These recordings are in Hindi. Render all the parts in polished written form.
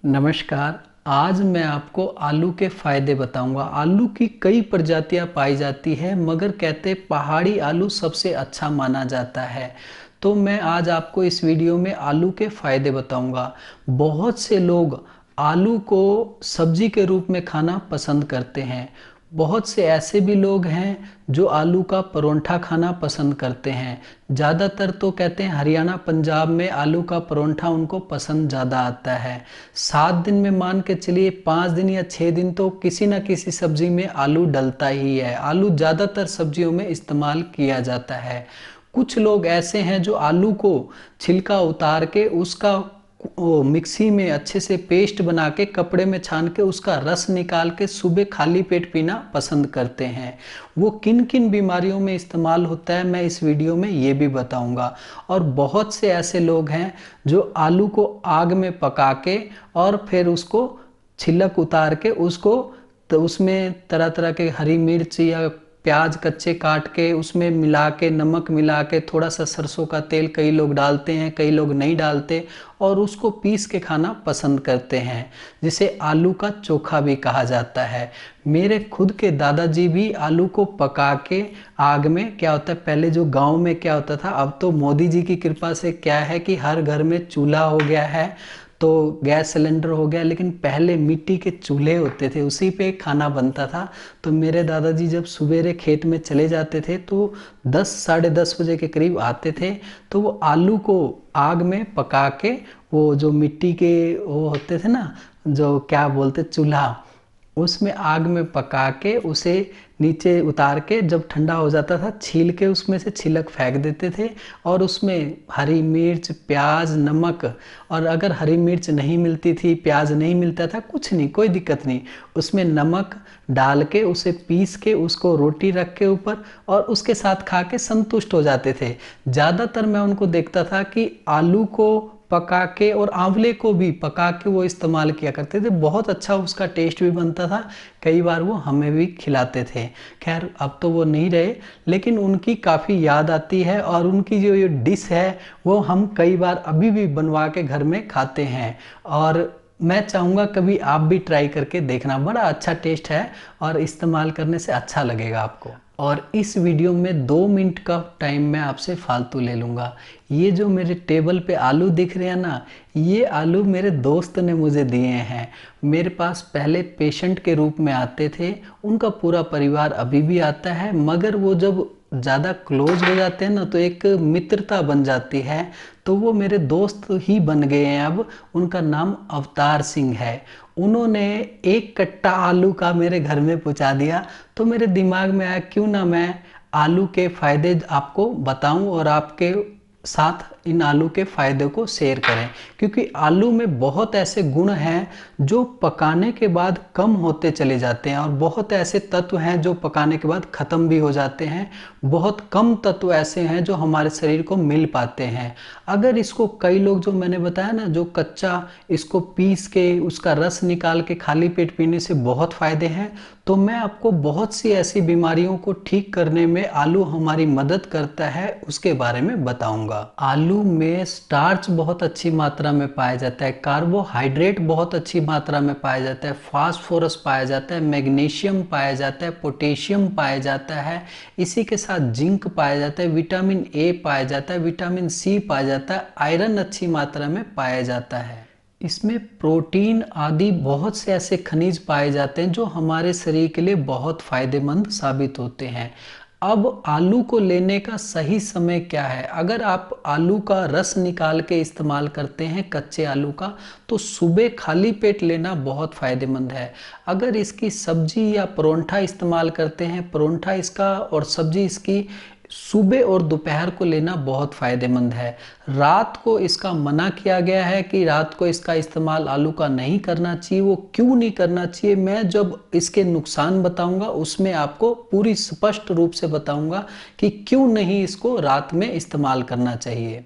नमस्कार। आज मैं आपको आलू के फायदे बताऊंगा। आलू की कई प्रजातियां पाई जाती है, मगर कहते पहाड़ी आलू सबसे अच्छा माना जाता है। तो मैं आज आपको इस वीडियो में आलू के फायदे बताऊंगा। बहुत से लोग आलू को सब्जी के रूप में खाना पसंद करते हैं। बहुत से ऐसे भी लोग हैं जो आलू का परोंठा खाना पसंद करते हैं। ज़्यादातर तो कहते हैं हरियाणा पंजाब में आलू का परोंठा उनको पसंद ज़्यादा आता है। 7 दिन में मान के चलिए 5 दिन या 6 दिन तो किसी न किसी सब्जी में आलू डलता ही है। आलू ज़्यादातर सब्जियों में इस्तेमाल किया जाता है। कुछ लोग ऐसे हैं जो आलू को छिलका उतार के उसका मिक्सी में अच्छे से पेस्ट बना के कपड़े में छान के उसका रस निकाल के सुबह खाली पेट पीना पसंद करते हैं। वो किन किन बीमारियों में इस्तेमाल होता है मैं इस वीडियो में ये भी बताऊंगा। और बहुत से ऐसे लोग हैं जो आलू को आग में पका के और फिर उसको छिलक उतार के उसको तो उसमें तरह तरह के हरी मिर्च या प्याज कच्चे काट के उसमें मिला के नमक मिला के थोड़ा सा सरसों का तेल कई लोग डालते हैं, कई लोग नहीं डालते, और उसको पीस के खाना पसंद करते हैं, जिसे आलू का चोखा भी कहा जाता है। मेरे खुद के दादाजी भी आलू को पका के आग में, क्या होता है पहले जो गांव में क्या होता था, अब तो मोदी जी की कृपा से क्या है कि हर घर में चूल्हा हो गया है तो गैस सिलेंडर हो गया, लेकिन पहले मिट्टी के चूल्हे होते थे, उसी पे खाना बनता था। तो मेरे दादाजी जब सवेरे खेत में चले जाते थे तो 10 साढ़े 10 बजे के करीब आते थे, तो वो आलू को आग में पका के, वो जो मिट्टी के वो होते थे ना, जो क्या बोलते चूल्हा, उसमें आग में पका के उसे नीचे उतार के जब ठंडा हो जाता था छील के उसमें से छिलक फेंक देते थे, और उसमें हरी मिर्च प्याज नमक, और अगर हरी मिर्च नहीं मिलती थी प्याज नहीं मिलता था कुछ नहीं, कोई दिक्कत नहीं, उसमें नमक डाल के उसे पीस के उसको रोटी रख के ऊपर और उसके साथ खा के संतुष्ट हो जाते थे। ज़्यादातर मैं उनको देखता था कि आलू को पका के और आंवले को भी पका के वो इस्तेमाल किया करते थे, बहुत अच्छा उसका टेस्ट भी बनता था। कई बार वो हमें भी खिलाते थे। खैर अब तो वो नहीं रहे, लेकिन उनकी काफ़ी याद आती है, और उनकी जो ये डिश है वो हम कई बार अभी भी बनवा के घर में खाते हैं। और मैं चाहूँगा कभी आप भी ट्राई करके देखना, बड़ा अच्छा टेस्ट है और इस्तेमाल करने से अच्छा लगेगा आपको। और इस वीडियो में 2 मिनट का टाइम मैं आपसे फालतू ले लूँगा। ये जो मेरे टेबल पे आलू दिख रहे हैं ना, ये आलू मेरे दोस्त ने मुझे दिए हैं। मेरे पास पहले पेशेंट के रूप में आते थे, उनका पूरा परिवार अभी भी आता है, मगर वो जब ज़्यादा क्लोज हो जाते हैं ना तो एक मित्रता बन जाती है, तो वो मेरे दोस्त ही बन गए हैं अब। उनका नाम अवतार सिंह है। उन्होंने 1 कट्टा आलू का मेरे घर में पहुंचा दिया, तो मेरे दिमाग में आया क्यों ना मैं आलू के फायदे आपको बताऊं और आपके साथ इन आलू के फायदे को शेयर करें। क्योंकि आलू में बहुत ऐसे गुण हैं जो पकाने के बाद कम होते चले जाते हैं, और बहुत ऐसे तत्व हैं जो पकाने के बाद ख़त्म भी हो जाते हैं। बहुत कम तत्व ऐसे हैं जो हमारे शरीर को मिल पाते हैं। अगर इसको कई लोग, जो मैंने बताया ना, जो कच्चा इसको पीस के उसका रस निकाल के खाली पेट पीने से बहुत फ़ायदे हैं, तो मैं आपको बहुत सी ऐसी बीमारियों को ठीक करने में आलू हमारी मदद करता है उसके बारे में बताऊंगा। आलू में स्टार्च बहुत अच्छी मात्रा में पाया जाता है, कार्बोहाइड्रेट बहुत अच्छी मात्रा में पाया जाता है, फास्फोरस पाया जाता है, मैग्नीशियम पाया जाता है, पोटेशियम पाया जाता है, इसी के साथ जिंक पाया जाता है, विटामिन ए पाया जाता है, विटामिन सी पाया जाता है, आयरन अच्छी मात्रा में पाया जाता है। इसमें प्रोटीन आदि बहुत से ऐसे खनिज पाए जाते हैं जो हमारे शरीर के लिए बहुत फायदेमंद साबित होते हैं। अब आलू को लेने का सही समय क्या है? अगर आप आलू का रस निकाल के इस्तेमाल करते हैं कच्चे आलू का, तो सुबह खाली पेट लेना बहुत फायदेमंद है। अगर इसकी सब्जी या परोंठा इस्तेमाल करते हैं, परोंठा इसका और सब्जी इसकी सुबह और दोपहर को लेना बहुत फ़ायदेमंद है। रात को इसका मना किया गया है कि रात को इसका इस्तेमाल आलू का नहीं करना चाहिए। वो क्यों नहीं करना चाहिए, मैं जब इसके नुकसान बताऊंगा उसमें आपको पूरी स्पष्ट रूप से बताऊंगा कि क्यों नहीं इसको रात में इस्तेमाल करना चाहिए।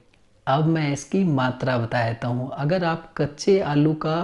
अब मैं इसकी मात्रा बता देता हूँ। अगर आप कच्चे आलू का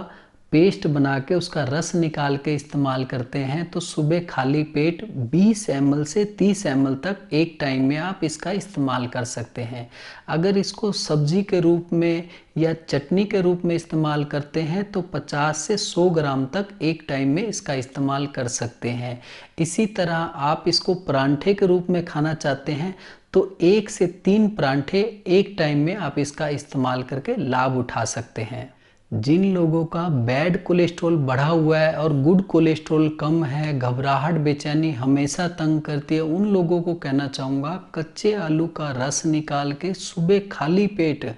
पेस्ट बना के उसका रस निकाल के इस्तेमाल करते हैं तो सुबह खाली पेट 20 ml से 30 ml तक एक टाइम में आप इसका इस्तेमाल कर सकते हैं। अगर इसको सब्जी के रूप में या चटनी के रूप में इस्तेमाल करते हैं तो 50 से 100 ग्राम तक एक टाइम में इसका इस्तेमाल कर सकते हैं। इसी तरह आप इसको परांठे के रूप में खाना चाहते हैं तो 1 से 3 परांठे एक टाइम में आप इसका इस्तेमाल करके लाभ उठा सकते हैं। जिन लोगों का बैड कोलेस्ट्रॉल बढ़ा हुआ है और गुड कोलेस्ट्रॉल कम है, घबराहट बेचैनी हमेशा तंग करती है, उन लोगों को कहना चाहूँगा कच्चे आलू का रस निकाल के सुबह खाली पेट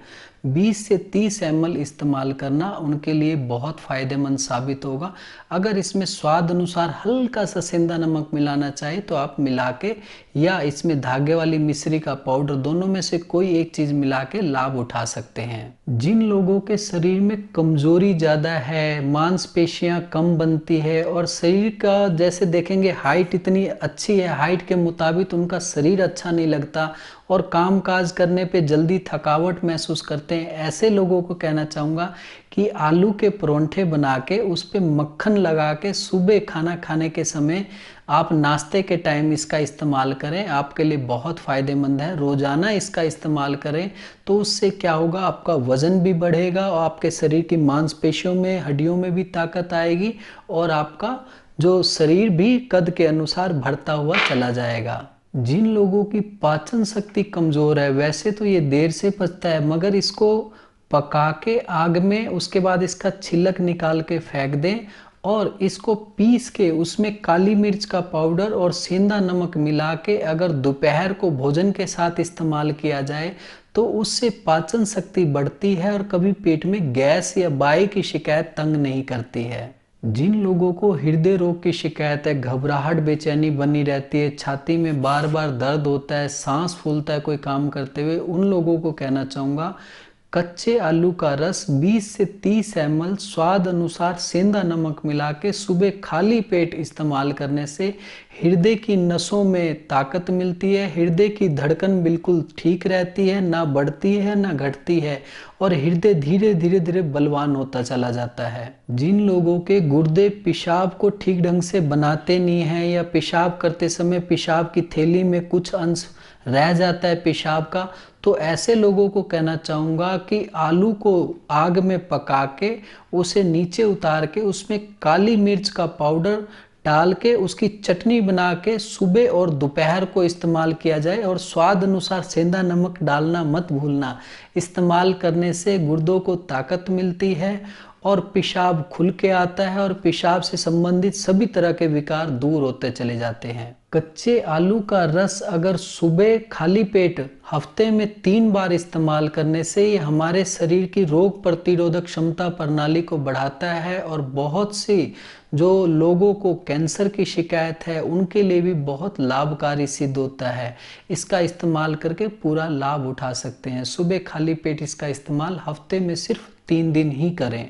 20 से 30 ml इस्तेमाल करना उनके लिए बहुत फ़ायदेमंद साबित होगा। अगर इसमें स्वाद अनुसार हल्का सा सेंधा नमक मिलाना चाहे तो आप मिला के, या इसमें धागे वाली मिश्री का पाउडर, दोनों में से कोई एक चीज़ मिला के लाभ उठा सकते हैं। जिन लोगों के शरीर में कमज़ोरी ज़्यादा है, मांसपेशियां कम बनती है और शरीर का जैसे देखेंगे हाइट इतनी अच्छी है, हाइट के मुताबिक उनका शरीर अच्छा नहीं लगता और काम काज करने पे जल्दी थकावट महसूस करते हैं, ऐसे लोगों को कहना चाहूँगा कि आलू के परोंठे बना के उस पर मक्खन लगा के सुबह खाना खाने के समय आप नाश्ते के टाइम इसका इस्तेमाल करें, आपके लिए बहुत फ़ायदेमंद है। रोज़ाना इसका इस्तेमाल करें तो उससे क्या होगा, आपका वज़न भी बढ़ेगा और आपके शरीर की मांसपेशियों में, हड्डियों में भी ताकत आएगी और आपका जो शरीर भी कद के अनुसार बढ़ता हुआ चला जाएगा। जिन लोगों की पाचन शक्ति कमज़ोर है, वैसे तो ये देर से पचता है, मगर इसको पका के आग में उसके बाद इसका छिलक निकाल के फेंक दें और इसको पीस के उसमें काली मिर्च का पाउडर और सेंधा नमक मिला के अगर दोपहर को भोजन के साथ इस्तेमाल किया जाए तो उससे पाचन शक्ति बढ़ती है और कभी पेट में गैस या बाई की शिकायत तंग नहीं करती है। जिन लोगों को हृदय रोग की शिकायत है, घबराहट बेचैनी बनी रहती है, छाती में बार बार दर्द होता है, सांस फूलता है कोई काम करते हुए, उन लोगों को कहना चाहूँगा कच्चे आलू का रस 20 से 30 ml स्वाद अनुसार सेंधा नमक मिला के सुबह खाली पेट इस्तेमाल करने से हृदय की नसों में ताकत मिलती है, हृदय की धड़कन बिल्कुल ठीक रहती है, ना बढ़ती है ना घटती है और हृदय धीरे धीरे बलवान होता चला जाता है। जिन लोगों के गुर्दे पेशाब को ठीक ढंग से बनाते नहीं हैं या पेशाब करते समय पेशाब की थैली में कुछ अंश रह जाता है पेशाब का, तो ऐसे लोगों को कहना चाहूँगा कि आलू को आग में पका के उसे नीचे उतार के उसमें काली मिर्च का पाउडर डाल के उसकी चटनी बना के सुबह और दोपहर को इस्तेमाल किया जाए और स्वाद अनुसार सेंधा नमक डालना मत भूलना। इस्तेमाल करने से गुर्दों को ताकत मिलती है और पेशाब खुल के आता है और पेशाब से संबंधित सभी तरह के विकार दूर होते चले जाते हैं। कच्चे आलू का रस अगर सुबह खाली पेट हफ्ते में 3 बार इस्तेमाल करने से ये हमारे शरीर की रोग प्रतिरोधक क्षमता प्रणाली को बढ़ाता है और बहुत सी जो लोगों को कैंसर की शिकायत है उनके लिए भी बहुत लाभकारी सिद्ध होता है। इसका इस्तेमाल करके पूरा लाभ उठा सकते हैं। सुबह खाली पेट इसका इस्तेमाल हफ्ते में सिर्फ 3 दिन ही करें।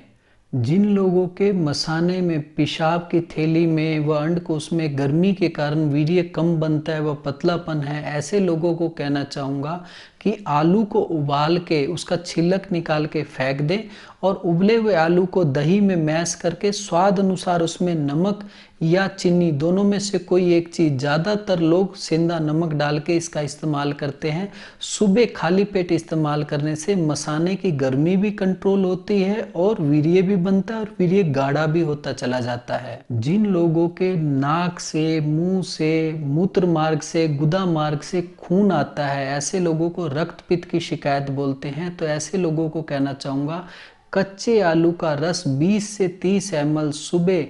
जिन लोगों के मसाने में, पेशाब की थैली में व अंडकोश में गर्मी के कारण वीर्य कम बनता है व पतलापन है, ऐसे लोगों को कहना चाहूँगा कि आलू को उबाल के उसका छिलक निकाल के फेंक दें और उबले हुए आलू को दही में मैश करके स्वाद अनुसार उसमें नमक या चीनी दोनों में से कोई एक चीज़, ज़्यादातर लोग सेंधा नमक डाल के इसका इस्तेमाल करते हैं। सुबह खाली पेट इस्तेमाल करने से मसाने की गर्मी भी कंट्रोल होती है और वीर्य भी बनता है और वीर्य गाढ़ा भी होता चला जाता है। जिन लोगों के नाक से, मुंह से, मूत्र मार्ग से, गुदा मार्ग से खून आता है, ऐसे लोगों को रक्त पित्त की शिकायत बोलते हैं, तो ऐसे लोगों को कहना चाहूँगा कच्चे आलू का रस 20 से 30 ml सुबह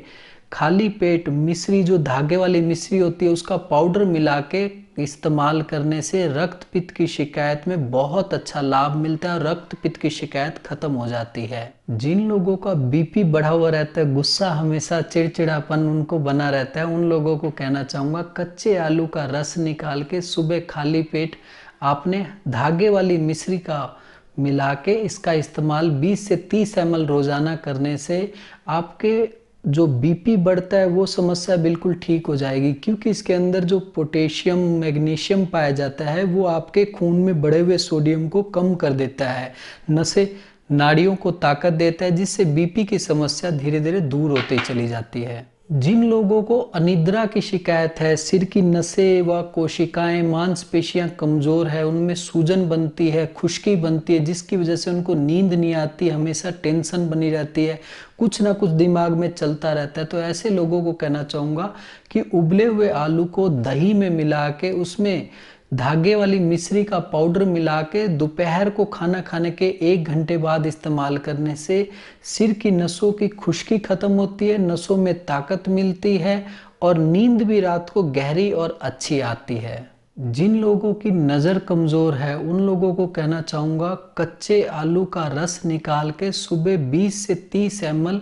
खाली पेट मिश्री, जो धागे वाली मिश्री होती है, उसका पाउडर मिला के इस्तेमाल करने से रक्त पित्त की शिकायत में बहुत अच्छा लाभ मिलता है और रक्त पित्त की शिकायत खत्म हो जाती है। जिन लोगों का बीपी बढ़ा हुआ रहता है, गुस्सा हमेशा, चिड़चिड़ापन उनको बना रहता है, उन लोगों को कहना चाहूँगा कच्चे आलू का रस निकाल के सुबह खाली पेट आपने धागे वाली मिश्री का मिला के इसका इस्तेमाल 20 से 30 ml रोज़ाना करने से आपके जो बीपी बढ़ता है वो समस्या बिल्कुल ठीक हो जाएगी, क्योंकि इसके अंदर जो पोटेशियम, मैग्नीशियम पाया जाता है वो आपके खून में बढ़े हुए सोडियम को कम कर देता है। नसें नाड़ियों को ताकत देता है, जिससे बीपी की समस्या धीरे धीरे दूर होती चली जाती है। जिन लोगों को अनिद्रा की शिकायत है, सिर की नसें व कोशिकाएं, मांसपेशियां कमजोर है, उनमें सूजन बनती है, खुश्की बनती है, जिसकी वजह से उनको नींद नहीं आती, हमेशा टेंशन बनी रहती है, कुछ ना कुछ दिमाग में चलता रहता है, तो ऐसे लोगों को कहना चाहूँगा कि उबले हुए आलू को दही में मिला के उसमें धागे वाली मिश्री का पाउडर मिला के दोपहर को खाना खाने के 1 घंटे बाद इस्तेमाल करने से सिर की नसों की खुश्की खत्म होती है, नसों में ताकत मिलती है और नींद भी रात को गहरी और अच्छी आती है। जिन लोगों की नज़र कमज़ोर है उन लोगों को कहना चाहूँगा, कच्चे आलू का रस निकाल के सुबह 20 से 30 ml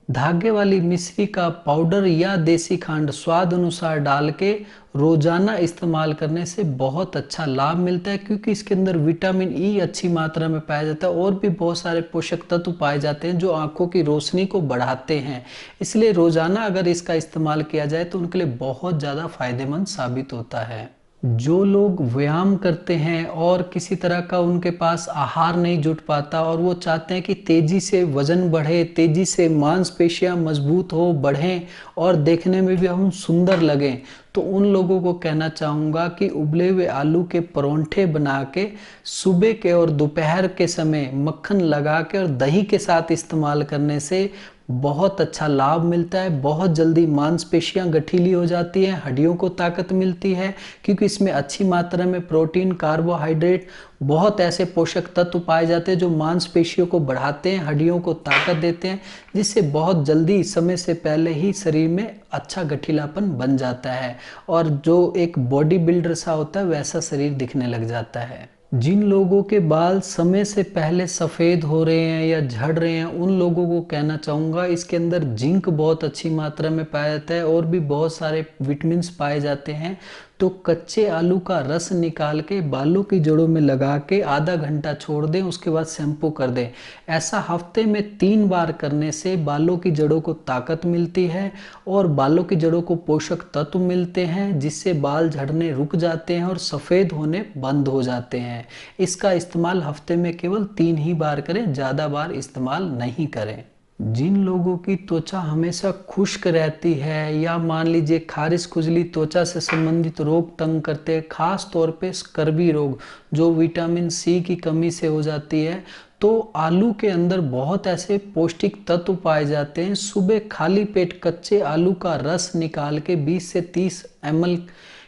धागे वाली मिश्री का पाउडर या देसी खंड स्वाद अनुसार डाल के रोजाना इस्तेमाल करने से बहुत अच्छा लाभ मिलता है, क्योंकि इसके अंदर विटामिन ई अच्छी मात्रा में पाया जाता है और भी बहुत सारे पोषक तत्व पाए जाते हैं जो आंखों की रोशनी को बढ़ाते हैं। इसलिए रोजाना अगर इसका इस्तेमाल किया जाए तो उनके लिए बहुत ज़्यादा फायदेमंद साबित होता है। जो लोग व्यायाम करते हैं और किसी तरह का उनके पास आहार नहीं जुट पाता और वो चाहते हैं कि तेजी से वजन बढ़े, तेजी से मांसपेशियां मजबूत हो, बढ़ें और देखने में भी हम सुंदर लगें, तो उन लोगों को कहना चाहूँगा कि उबले हुए आलू के परोंठे बना के सुबह के और दोपहर के समय मक्खन लगा के और दही के साथ इस्तेमाल करने से बहुत अच्छा लाभ मिलता है। बहुत जल्दी मांसपेशियां गठीली हो जाती हैं, हड्डियों को ताकत मिलती है, क्योंकि इसमें अच्छी मात्रा में प्रोटीन, कार्बोहाइड्रेट, बहुत ऐसे पोषक तत्व पाए जाते हैं जो मांसपेशियों को बढ़ाते हैं, हड्डियों को ताकत देते हैं, जिससे बहुत जल्दी समय से पहले ही शरीर में अच्छा गठीलापन बन जाता है और जो एक बॉडी बिल्डर सा होता है वैसा शरीर दिखने लग जाता है। जिन लोगों के बाल समय से पहले सफ़ेद हो रहे हैं या झड़ रहे हैं उन लोगों को कहना चाहूँगा, इसके अंदर जिंक बहुत अच्छी मात्रा में पाया जाता है और भी बहुत सारे विटामिन्स पाए जाते हैं। तो कच्चे आलू का रस निकाल के बालों की जड़ों में लगा के आधा घंटा छोड़ दें, उसके बाद शैम्पू कर दें। ऐसा हफ्ते में 3 बार करने से बालों की जड़ों को ताकत मिलती है और बालों की जड़ों को पोषक तत्व मिलते हैं, जिससे बाल झड़ने रुक जाते हैं और सफ़ेद होने बंद हो जाते हैं। इसका इस्तेमाल हफ्ते में केवल 3 ही बार करें, ज़्यादा बार इस्तेमाल नहीं करें। जिन लोगों की त्वचा हमेशा खुश्क रहती है या मान लीजिए खारिश, खुजली, त्वचा से संबंधित रोग तंग करते हैं, खास तौर पे स्कर्वी रोग जो विटामिन सी की कमी से हो जाती है, तो आलू के अंदर बहुत ऐसे पौष्टिक तत्व पाए जाते हैं। सुबह खाली पेट कच्चे आलू का रस निकाल के 20 से 30 ml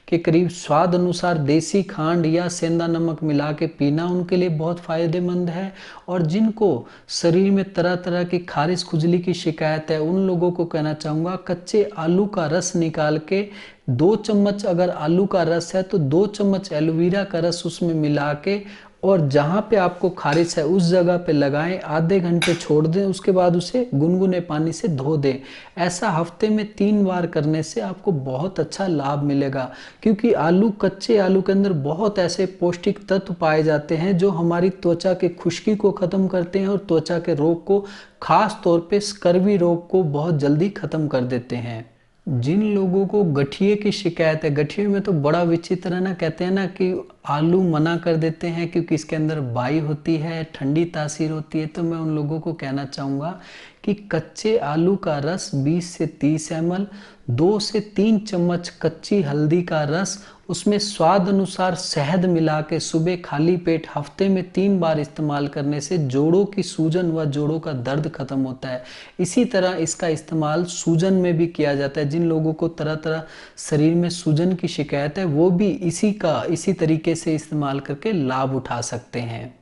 के करीब स्वाद अनुसार देसी खांड या सेंधा नमक मिला के पीना उनके लिए बहुत फायदेमंद है। और जिनको शरीर में तरह तरह की खारिश, खुजली की शिकायत है उन लोगों को कहना चाहूँगा, कच्चे आलू का रस निकाल के 2 चम्मच, अगर आलू का रस है तो 2 चम्मच एलोवेरा का रस उसमें मिला के और जहाँ पे आपको खारिश है उस जगह पे लगाएं, आधे घंटे छोड़ दें, उसके बाद उसे गुनगुने पानी से धो दें। ऐसा हफ्ते में 3 बार करने से आपको बहुत अच्छा लाभ मिलेगा, क्योंकि कच्चे आलू के अंदर बहुत ऐसे पौष्टिक तत्व पाए जाते हैं जो हमारी त्वचा के खुश्की को खत्म करते हैं और त्वचा के रोग को, खास तौर पे स्कर्वी रोग को बहुत जल्दी खत्म कर देते हैं। जिन लोगों को गठिए की शिकायत है, गठिए में तो बड़ा विचित्र है ना, कहते हैं ना कि आलू मना कर देते हैं क्योंकि इसके अंदर बाई होती है, ठंडी तासीर होती है, तो मैं उन लोगों को कहना चाहूँगा कि कच्चे आलू का रस 20 से 30 ml, 2 से 3 चम्मच कच्ची हल्दी का रस, उसमें स्वाद अनुसार शहद मिला के सुबह खाली पेट हफ्ते में 3 बार इस्तेमाल करने से जोड़ों की सूजन व जोड़ों का दर्द खत्म होता है। इसी तरह इसका इस्तेमाल सूजन में भी किया जाता है। जिन लोगों को तरह तरह शरीर में सूजन की शिकायत है वो भी इसी तरीके से इस्तेमाल करके लाभ उठा सकते हैं।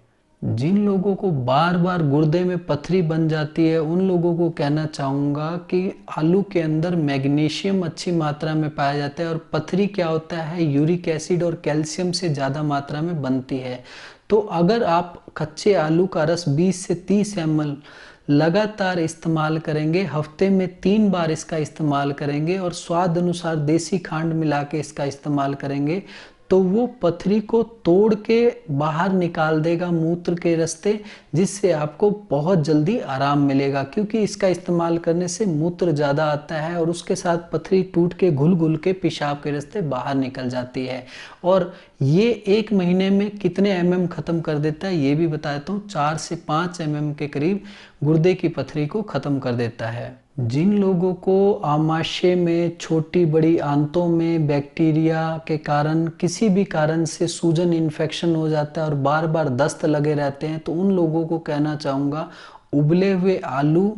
जिन लोगों को बार बार गुर्दे में पथरी बन जाती है उन लोगों को कहना चाहूँगा कि आलू के अंदर मैग्नीशियम अच्छी मात्रा में पाया जाता है और पथरी क्या होता है, यूरिक एसिड और कैल्शियम से ज़्यादा मात्रा में बनती है। तो अगर आप कच्चे आलू का रस 20 से 30 ml लगातार इस्तेमाल करेंगे, हफ्ते में 3 बार इसका इस्तेमाल करेंगे और स्वाद अनुसार देसी खांड मिला के इसका इस्तेमाल करेंगे, तो वो पथरी को तोड़ के बाहर निकाल देगा मूत्र के रास्ते, जिससे आपको बहुत जल्दी आराम मिलेगा, क्योंकि इसका इस्तेमाल करने से मूत्र ज़्यादा आता है और उसके साथ पथरी टूट के घुल घुल के पेशाब के रास्ते बाहर निकल जाती है। और ये 1 महीने में कितने एमएम ख़त्म कर देता है ये भी बता देता हूँ। 4 से 5 एमएम के करीब गुर्दे की पथरी को ख़त्म कर देता है। जिन लोगों को आमाशय में, छोटी बड़ी आंतों में बैक्टीरिया के कारण किसी भी कारण से सूजन इन्फेक्शन हो जाता है और बार बार दस्त लगे रहते हैं, तो उन लोगों को कहना चाहूँगा उबले हुए आलू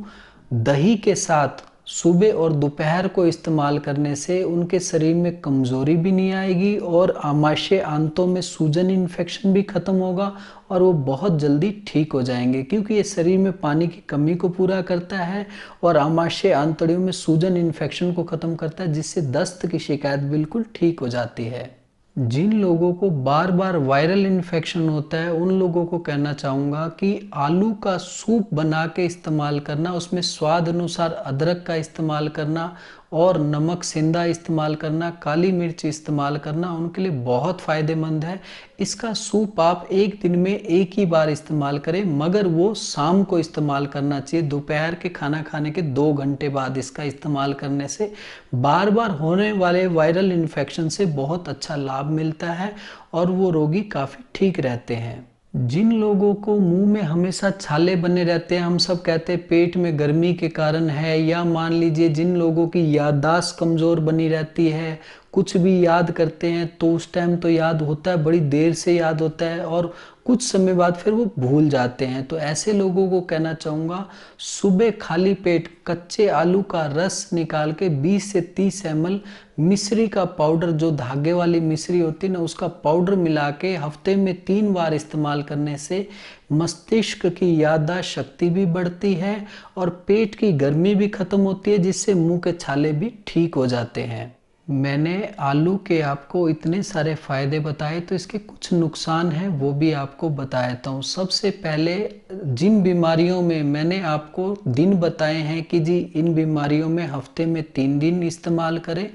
दही के साथ सुबह और दोपहर को इस्तेमाल करने से उनके शरीर में कमज़ोरी भी नहीं आएगी और आमाशय आंतों में सूजन इन्फेक्शन भी ख़त्म होगा और वो बहुत जल्दी ठीक हो जाएंगे, क्योंकि ये शरीर में पानी की कमी को पूरा करता है और आमाशय आंतड़ियों में सूजन इन्फेक्शन को ख़त्म करता है, जिससे दस्त की शिकायत बिल्कुल ठीक हो जाती है। जिन लोगों को बार बार वायरल इन्फेक्शन होता है उन लोगों को कहना चाहूँगा कि आलू का सूप बना के इस्तेमाल करना, उसमें स्वाद अनुसार अदरक का इस्तेमाल करना और नमक सेंधा इस्तेमाल करना, काली मिर्च इस्तेमाल करना उनके लिए बहुत फ़ायदेमंद है। इसका सूप आप एक दिन में एक ही बार इस्तेमाल करें, मगर वो शाम को इस्तेमाल करना चाहिए। दोपहर के खाना खाने के 2 घंटे बाद इसका इस्तेमाल करने से बार बार होने वाले वायरल इन्फेक्शन से बहुत अच्छा लाभ मिलता है और वो रोगी काफ़ी ठीक रहते हैं। जिन लोगों को मुंह में हमेशा छाले बने रहते हैं, हम सब कहते हैं पेट में गर्मी के कारण है, या मान लीजिए जिन लोगों की याददाश्त कमज़ोर बनी रहती है, कुछ भी याद करते हैं तो उस टाइम तो याद होता है, बड़ी देर से याद होता है और कुछ समय बाद फिर वो भूल जाते हैं, तो ऐसे लोगों को कहना चाहूँगा सुबह खाली पेट कच्चे आलू का रस निकाल के 20 से 30 ml मिश्री का पाउडर, जो धागे वाली मिश्री होती है ना, उसका पाउडर मिला के हफ्ते में 3 बार इस्तेमाल करने से मस्तिष्क की याददाश्त शक्ति भी बढ़ती है और पेट की गर्मी भी खत्म होती है, जिससे मुंह के छाले भी ठीक हो जाते हैं। मैंने आलू के आपको इतने सारे फ़ायदे बताए, तो इसके कुछ नुकसान हैं वो भी आपको बता देता हूँ। सबसे पहले जिन बीमारियों में मैंने आपको दिन बताए हैं कि जी इन बीमारियों में हफ्ते में 3 दिन इस्तेमाल करें,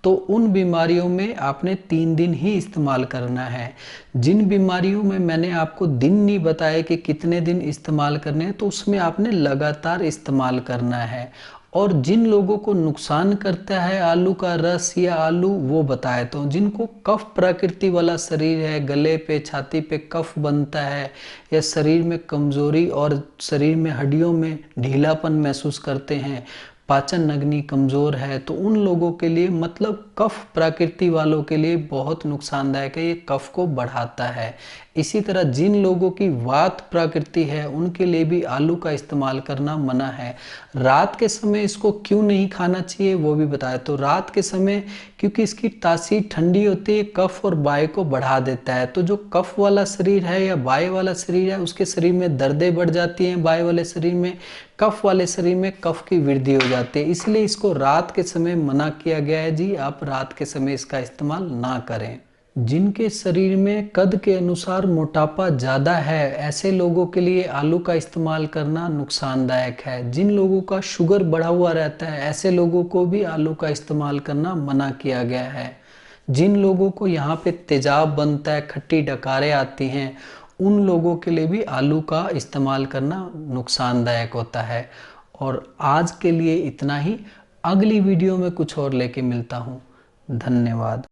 तो उन बीमारियों में आपने 3 दिन ही इस्तेमाल करना है। जिन बीमारियों में मैंने आपको दिन नहीं बताया कि कितने दिन इस्तेमाल करने हैं, तो उसमें आपने लगातार इस्तेमाल करना है। और जिन लोगों को नुकसान करता है आलू का रस या आलू, वो बताए तो जिनको कफ प्रकृति वाला शरीर है, गले पे छाती पे कफ बनता है या शरीर में कमज़ोरी और शरीर में हड्डियों में ढीलापन महसूस करते हैं, पाचन अग्नि कमज़ोर है, तो उन लोगों के लिए, मतलब कफ प्रकृति वालों के लिए बहुत नुकसानदायक है, ये कफ को बढ़ाता है। इसी तरह जिन लोगों की वात प्रकृति है उनके लिए भी आलू का इस्तेमाल करना मना है। रात के समय इसको क्यों नहीं खाना चाहिए वो भी बताया, तो रात के समय क्योंकि इसकी तासीर ठंडी होती है, कफ और बाय को बढ़ा देता है, तो जो कफ वाला शरीर है या बाय वाला शरीर है उसके शरीर में दर्दें बढ़ जाती हैं, बाय वाले शरीर में, कफ वाले शरीर में कफ की वृद्धि हो जाती है, इसलिए इसको रात के समय मना किया गया है जी, आप रात के समय इसका इस्तेमाल ना करें। जिनके शरीर में कद के अनुसार मोटापा ज़्यादा है, ऐसे लोगों के लिए आलू का इस्तेमाल करना नुकसानदायक है। जिन लोगों का शुगर बढ़ा हुआ रहता है, ऐसे लोगों को भी आलू का इस्तेमाल करना मना किया गया है। जिन लोगों को यहाँ पे तेजाब बनता है, खट्टी डकारें आती हैं, उन लोगों के लिए भी आलू का इस्तेमाल करना नुकसानदायक होता है। और आज के लिए इतना ही, अगली वीडियो में कुछ और लेके मिलता हूँ। धन्यवाद।